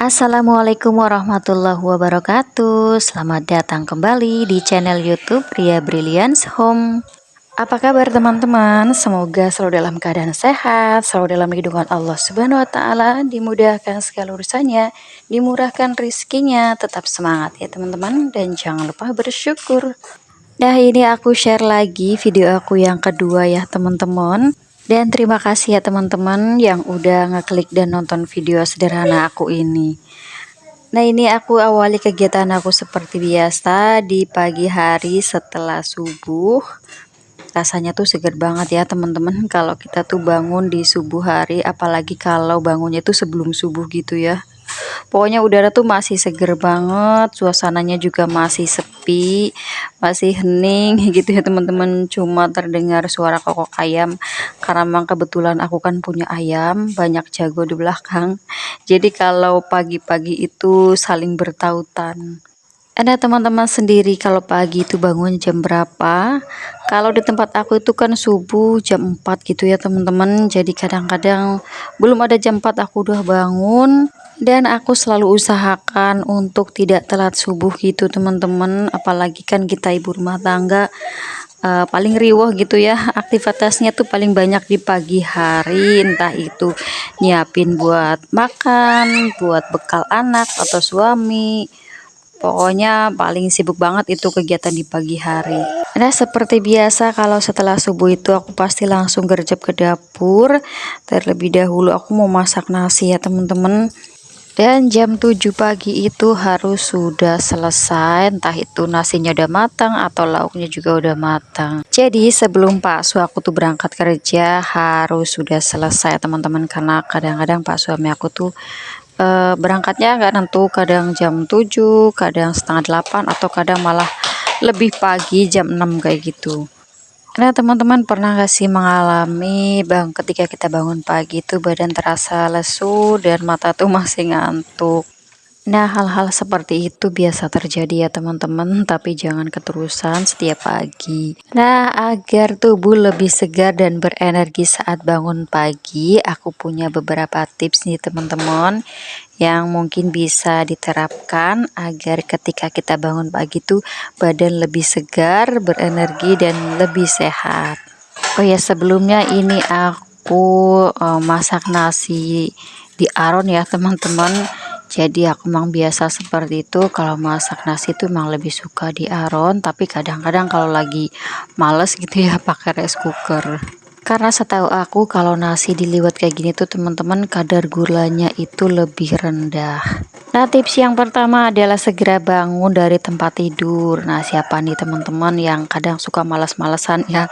Assalamualaikum warahmatullahi wabarakatuh. Selamat datang kembali di channel YouTube Ria Brilliance Home. Apa kabar teman-teman? Semoga selalu dalam keadaan sehat, selalu dalam lindungan Allah Subhanahu wa taala, dimudahkan segala urusannya, dimurahkan rizkinya, tetap semangat ya teman-teman, dan jangan lupa bersyukur. Nah, ini aku share lagi video aku yang kedua ya teman-teman. Dan terima kasih ya teman-teman yang udah ngeklik dan nonton video sederhana aku ini. Nah, ini aku awali kegiatan aku seperti biasa di pagi hari setelah subuh. Rasanya tuh seger banget ya teman-teman kalau kita tuh bangun di subuh hari, apalagi kalau bangunnya tuh sebelum subuh gitu ya. Pokoknya udara tuh masih seger banget, suasananya juga masih sepi, masih hening gitu ya teman-teman. Cuma terdengar suara kokok ayam karena memang kebetulan aku kan punya ayam, banyak jago di belakang. Jadi kalau pagi-pagi itu saling bertautan. Ada teman-teman sendiri kalau pagi itu bangun jam berapa? Kalau di tempat aku itu kan subuh jam 4 gitu ya teman-teman. Jadi kadang-kadang belum ada jam 4 aku udah bangun. Dan aku selalu usahakan untuk tidak telat subuh gitu teman-teman. Apalagi kan kita ibu rumah tangga, paling riwah gitu ya. Aktivitasnya tuh paling banyak di pagi hari. Entah itu nyiapin buat makan, buat bekal anak atau suami. Pokoknya paling sibuk banget itu kegiatan di pagi hari. Nah, seperti biasa kalau setelah subuh itu aku pasti langsung gercep ke dapur. Terlebih dahulu aku mau masak nasi ya teman-teman. Dan jam 7 pagi itu harus sudah selesai, entah itu nasinya udah matang atau lauknya juga udah matang. Jadi sebelum Pak Su aku tuh berangkat kerja harus sudah selesai teman-teman, karena kadang-kadang Pak suami aku tuh berangkatnya nggak nentu, kadang jam 7, kadang setengah 8, atau kadang malah lebih pagi jam 6 kayak gitu. Nah teman-teman, pernah gak sih mengalami ketika kita bangun pagi itu badan terasa lesu dan mata tuh masih ngantuk? Nah, hal-hal seperti itu biasa terjadi ya teman-teman, tapi jangan keterusan setiap pagi. Nah, agar tubuh lebih segar dan berenergi saat bangun pagi, aku punya beberapa tips nih teman-teman yang mungkin bisa diterapkan agar ketika kita bangun pagi tuh badan lebih segar, berenergi, dan lebih sehat. Oh ya, sebelumnya ini aku masak nasi di aron ya teman-teman. Jadi aku memang biasa seperti itu, kalau masak nasi itu memang lebih suka di aron, tapi kadang-kadang kalau lagi males gitu ya pakai rice cooker. Karena setahu aku kalau nasi diliwet kayak gini tuh teman-teman, kadar gulanya itu lebih rendah. Nah, tips yang pertama adalah segera bangun dari tempat tidur. Nah, siapa nih teman-teman yang kadang suka malas-malesan ya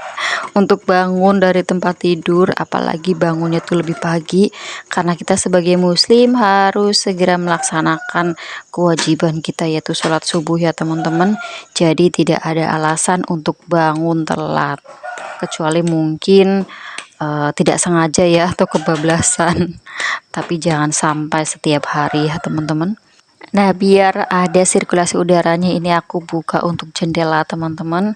untuk bangun dari tempat tidur, apalagi bangunnya tuh lebih pagi, karena kita sebagai muslim harus segera melaksanakan kewajiban kita yaitu sholat subuh ya teman-teman. Jadi tidak ada alasan untuk bangun telat, kecuali mungkin tidak sengaja ya atau kebablasan. Tapi jangan sampai setiap hari ya teman-teman. Nah, biar ada sirkulasi udaranya, ini aku buka untuk jendela teman-teman,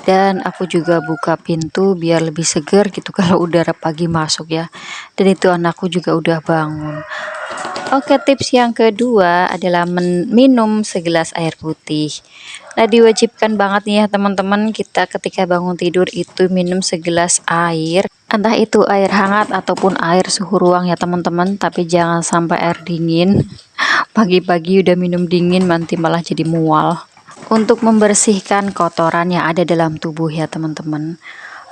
dan aku juga buka pintu biar lebih segar gitu kalau udara pagi masuk ya. Dan itu anakku juga udah bangun. Oke, tips yang kedua adalah minum segelas air putih. Nah, diwajibkan banget nih ya teman-teman, kita ketika bangun tidur itu minum segelas air, entah itu air hangat ataupun air suhu ruang ya teman-teman, tapi jangan sampai air dingin. Pagi-pagi udah minum dingin nanti malah jadi mual. Untuk membersihkan kotoran yang ada dalam tubuh ya teman-teman.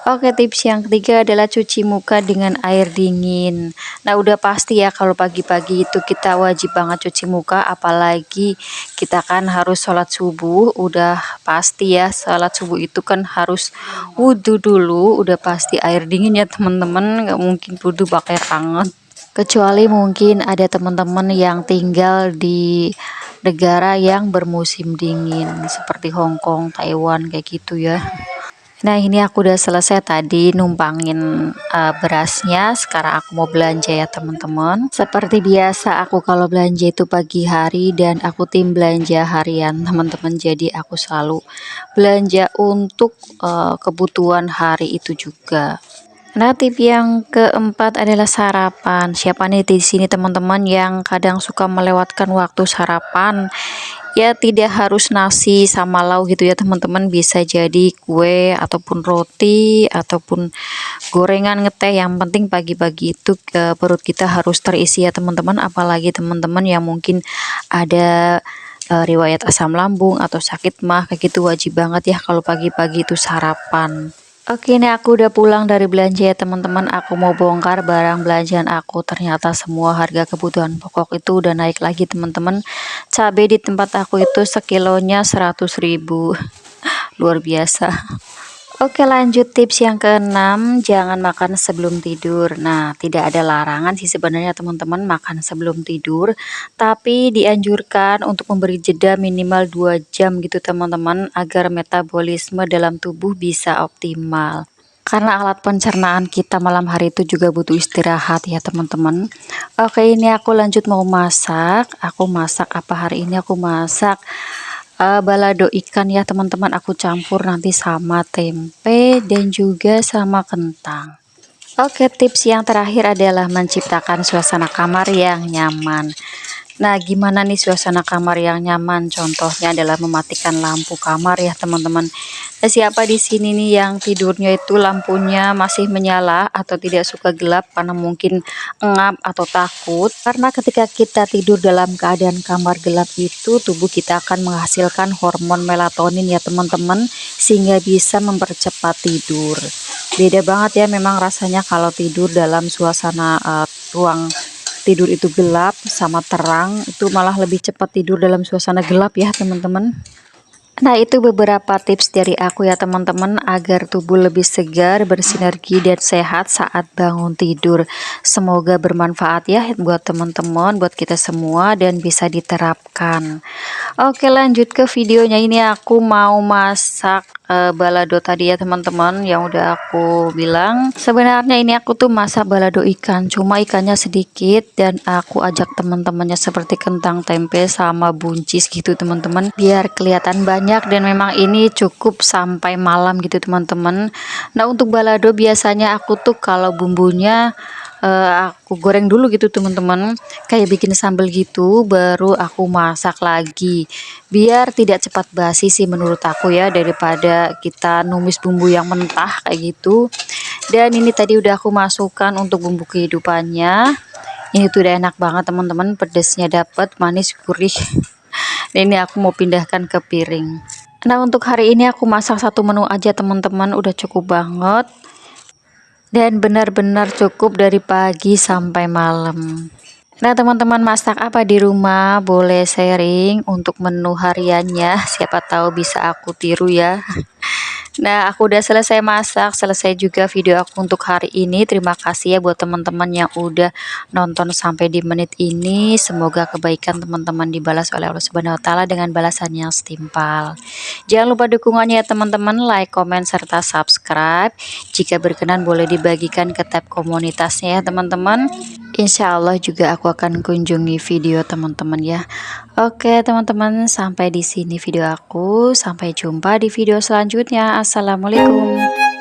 Oke, tips yang ketiga adalah cuci muka dengan air dingin. Nah, udah pasti ya kalau pagi-pagi itu kita wajib banget cuci muka, apalagi kita kan harus sholat subuh. Udah pasti ya sholat subuh itu kan harus wudhu dulu, udah pasti air dingin ya teman-teman, nggak mungkin wudhu pakai hangat. Kecuali mungkin ada teman-teman yang tinggal di negara yang bermusim dingin seperti Hong Kong, Taiwan kayak gitu ya. Nah, ini aku udah selesai tadi numpangin berasnya. Sekarang aku mau belanja ya teman-teman. Seperti biasa aku kalau belanja itu pagi hari, dan aku tim belanja harian teman-teman. Jadi aku selalu belanja untuk kebutuhan hari itu juga. Nah, tip yang keempat adalah sarapan. Siapa nih di sini teman-teman yang kadang suka melewatkan waktu sarapan? Ya, tidak harus nasi sama lauk gitu ya teman-teman, bisa jadi kue ataupun roti ataupun gorengan, ngeteh. Yang penting pagi-pagi itu perut kita harus terisi ya teman-teman, apalagi teman-teman yang mungkin ada riwayat asam lambung atau sakit mah, kayak gitu wajib banget ya kalau pagi-pagi itu sarapan. Oke, ini aku udah pulang dari belanja ya teman-teman. Aku mau bongkar barang belanjaan aku. Ternyata semua harga kebutuhan pokok itu udah naik lagi teman-teman. Cabai di tempat aku itu sekilonya 100.000. Luar biasa. Oke, lanjut tips yang keenam, jangan makan sebelum tidur. Nah, tidak ada larangan sih sebenarnya teman-teman makan sebelum tidur, tapi dianjurkan untuk memberi jeda minimal 2 jam gitu teman-teman, agar metabolisme dalam tubuh bisa optimal. Karena alat pencernaan kita malam hari itu juga butuh istirahat ya teman-teman. Oke, ini aku lanjut mau masak. Aku masak apa hari ini? Aku masak balado ikan ya teman-teman, aku campur nanti sama tempe dan juga sama kentang. Oke, tips yang terakhir adalah menciptakan suasana kamar yang nyaman. Nah, gimana nih suasana kamar yang nyaman? Contohnya adalah mematikan lampu kamar ya, teman-teman. Nah, siapa di sini nih yang tidurnya itu lampunya masih menyala atau tidak suka gelap karena mungkin engap atau takut? Karena ketika kita tidur dalam keadaan kamar gelap itu, tubuh kita akan menghasilkan hormon melatonin ya, teman-teman, sehingga bisa mempercepat tidur. Beda banget ya memang rasanya kalau tidur dalam suasana ruang tidur itu gelap sama terang, itu malah lebih cepat tidur dalam suasana gelap ya teman-teman. Nah, itu beberapa tips dari aku ya teman-teman, agar tubuh lebih segar, bersinergi dan sehat saat bangun tidur. Semoga bermanfaat ya buat teman-teman, buat kita semua, dan bisa diterapkan. Oke, lanjut ke videonya. Ini aku mau masak balado tadi ya teman-teman, yang udah aku bilang. Sebenarnya ini aku tuh masak balado ikan, cuma ikannya sedikit dan aku ajak teman-temannya seperti kentang, tempe sama buncis gitu teman-teman, biar kelihatan banyak dan memang ini cukup sampai malam gitu teman-teman. Nah, untuk balado biasanya aku tuh kalau bumbunya aku goreng dulu gitu teman-teman, kayak bikin sambal gitu, baru aku masak lagi biar tidak cepat basi sih menurut aku ya, daripada kita numis bumbu yang mentah kayak gitu. Dan ini tadi udah aku masukkan untuk bumbu kehidupannya. Ini tuh udah enak banget teman-teman, pedesnya dapet, manis gurih. Dan ini aku mau pindahkan ke piring. Nah, untuk hari ini aku masak satu menu aja teman-teman, udah cukup banget dan benar-benar cukup dari pagi sampai malam. Nah, teman-teman masak apa di rumah? Boleh sharing untuk menu hariannya, siapa tahu bisa aku tiru ya. Nah, aku udah selesai masak, selesai juga video aku untuk hari ini. Terima kasih ya buat teman-teman yang udah nonton sampai di menit ini. Semoga kebaikan teman-teman dibalas oleh Allah Subhanahu wa taala dengan balasan yang setimpal. Jangan lupa dukungannya ya teman-teman, like, komen serta subscribe. Jika berkenan boleh dibagikan ke tab komunitasnya ya teman-teman. Insya Allah juga aku akan kunjungi video teman-teman ya. Oke teman-teman, sampai di sini video aku. Sampai jumpa di video selanjutnya. Assalamualaikum.